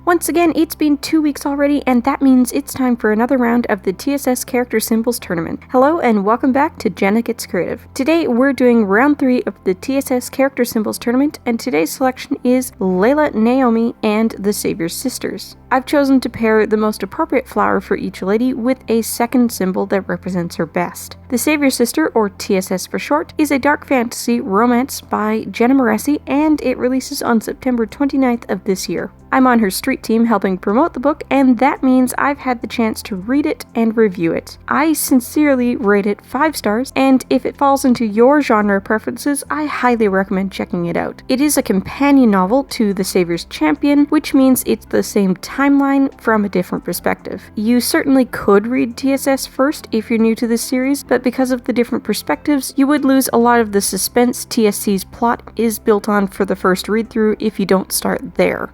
Once again, it's been 2 weeks already, and that means it's time for another round of the TSS Character Symbols Tournament. Hello, and welcome back to Jenna Gets Creative. Today, we're doing round 3 of the TSS Character Symbols Tournament, and today's selection is Leila, Naomi, and the Svaior sisters. I've chosen to pair the most appropriate flower for each lady with a second symbol that represents her best. The Svaior sister, or TSS for short, is a dark fantasy romance by Jenna Moreci, and it releases on September 29th of this year. I'm on her street team helping promote the book, and that means I've had the chance to read it and review it. I sincerely rate it 5 stars, and if it falls into your genre preferences, I highly recommend checking it out. It is a companion novel to The Svayor's Champion, which means it's the same timeline from a different perspective. You certainly could read TSS first if you're new to this series, but because of the different perspectives, you would lose a lot of the suspense TSC's plot is built on for the first read-through if you don't start there.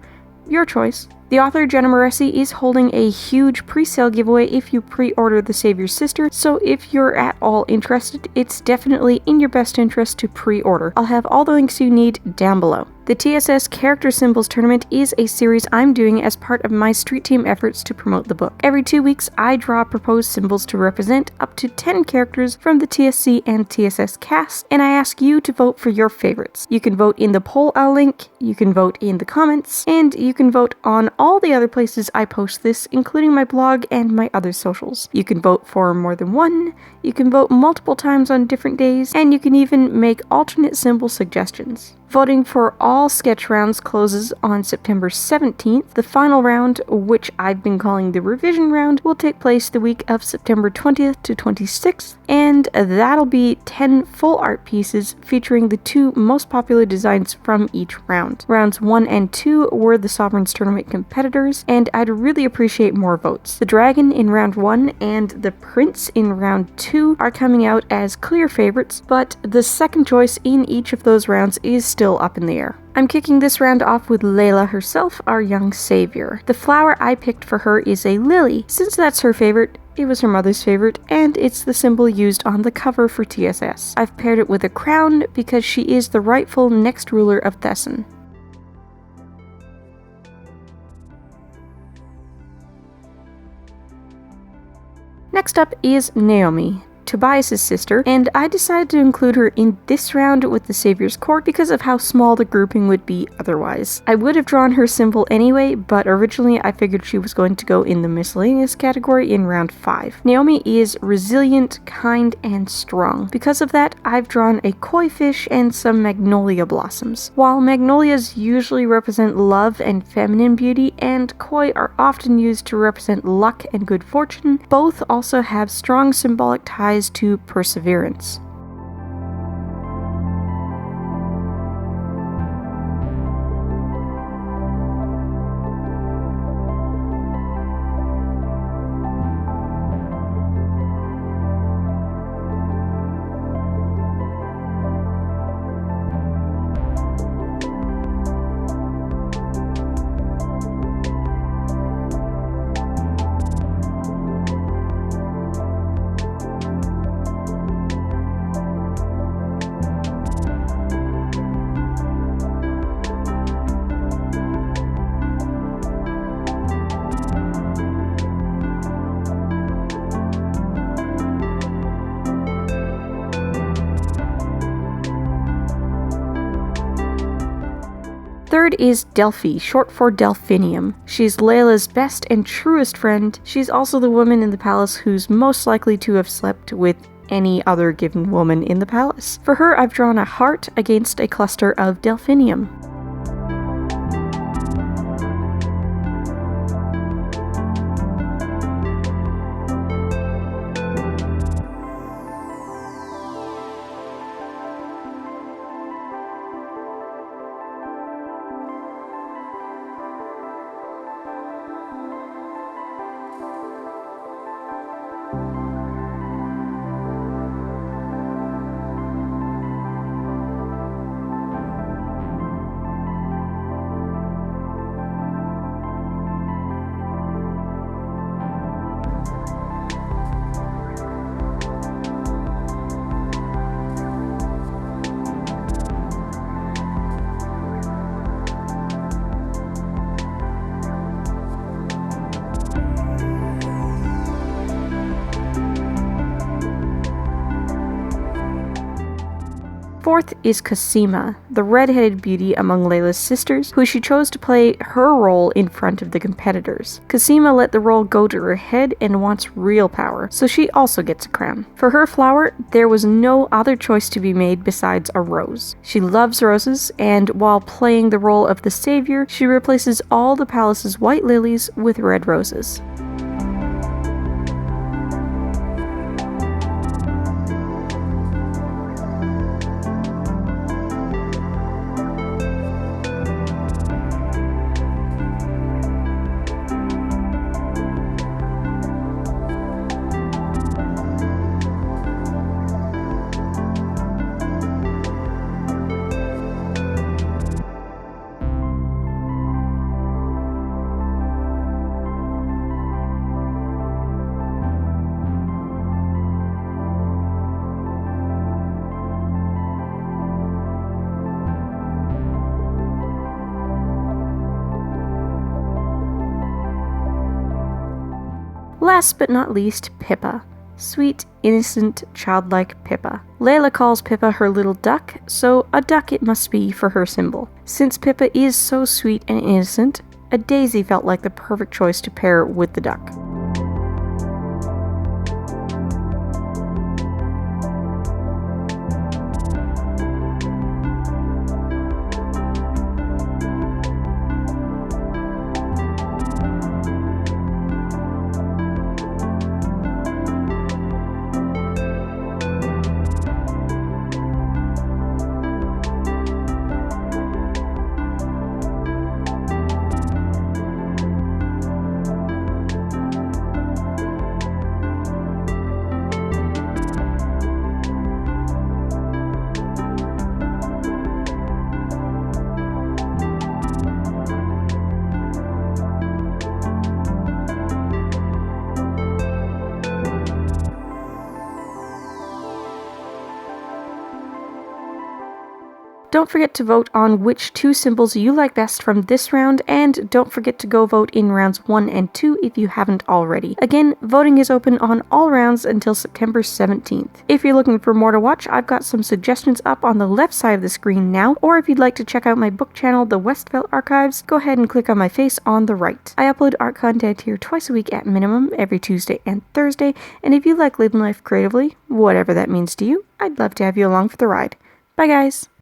Your choice. The author, Jenna Moreci, is holding a huge pre-sale giveaway if you pre-order The Svayor's Sister, so if you're at all interested, it's definitely in your best interest to pre-order. I'll have all the links you need down below. The TSS Character Symbols Tournament is a series I'm doing as part of my street team efforts to promote the book. Every 2 weeks, I draw proposed symbols to represent up to 10 characters from the TSC and TSS cast, and I ask you to vote for your favorites. You can vote in the poll I'll link, you can vote in the comments, and you can vote on all the other places I post this, including my blog and my other socials. You can vote for more than one, you can vote multiple times on different days, and you can even make alternate symbol suggestions. Voting for all sketch rounds closes on September 17th. The final round, which I've been calling the revision round, will take place the week of September 20th to 26th, and that'll be 10 full art pieces featuring the 2 most popular designs from each round. Rounds 1 and 2 were the Sovereigns Tournament competitors, and I'd really appreciate more votes. The Dragon in round 1 and the Prince in round 2 are coming out as clear favorites, but the second choice in each of those rounds is still up in the air. I'm kicking this round off with Leila herself, our young Svaior. The flower I picked for her is a lily. Since that's her favorite, it was her mother's favorite, and it's the symbol used on the cover for TSS. I've paired it with a crown because she is the rightful next ruler of Thesson. Next up is Naomi, Tobias' sister, and I decided to include her in this round with the Svayor's Court because of how small the grouping would be otherwise. I would have drawn her symbol anyway, but originally I figured she was going to go in the miscellaneous category in round 5. Naomi is resilient, kind, and strong. Because of that, I've drawn a koi fish and some magnolia blossoms. While magnolias usually represent love and feminine beauty, and koi are often used to represent luck and good fortune, both also have strong symbolic ties to perseverance. Third is Delphi, short for Delphinium. She's Leila's best and truest friend. She's also the woman in the palace who's most likely to have slept with any other given woman in the palace. For her, I've drawn a heart against a cluster of Delphinium. Fourth is Kasima, the red-headed beauty among Leila's sisters, who she chose to play her role in front of the competitors. Kasima let the role go to her head and wants real power, so she also gets a crown. For her flower, there was no other choice to be made besides a rose. She loves roses, and while playing the role of the savior, she replaces all the palace's white lilies with red roses. Last but not least, Pippa. Sweet, innocent, childlike Pippa. Leila calls Pippa her little duck, so a duck it must be for her symbol. Since Pippa is so sweet and innocent, a daisy felt like the perfect choice to pair with the duck. Don't forget to vote on which 2 symbols you like best from this round, and don't forget to go vote in rounds 1 and 2 if you haven't already. Again, voting is open on all rounds until September 17th. If you're looking for more to watch, I've got some suggestions up on the left side of the screen now, or if you'd like to check out my book channel, The Westvale Archives, go ahead and click on my face on the right. I upload art content here twice a week at minimum, every Tuesday and Thursday, and if you like living life creatively, whatever that means to you, I'd love to have you along for the ride. Bye guys!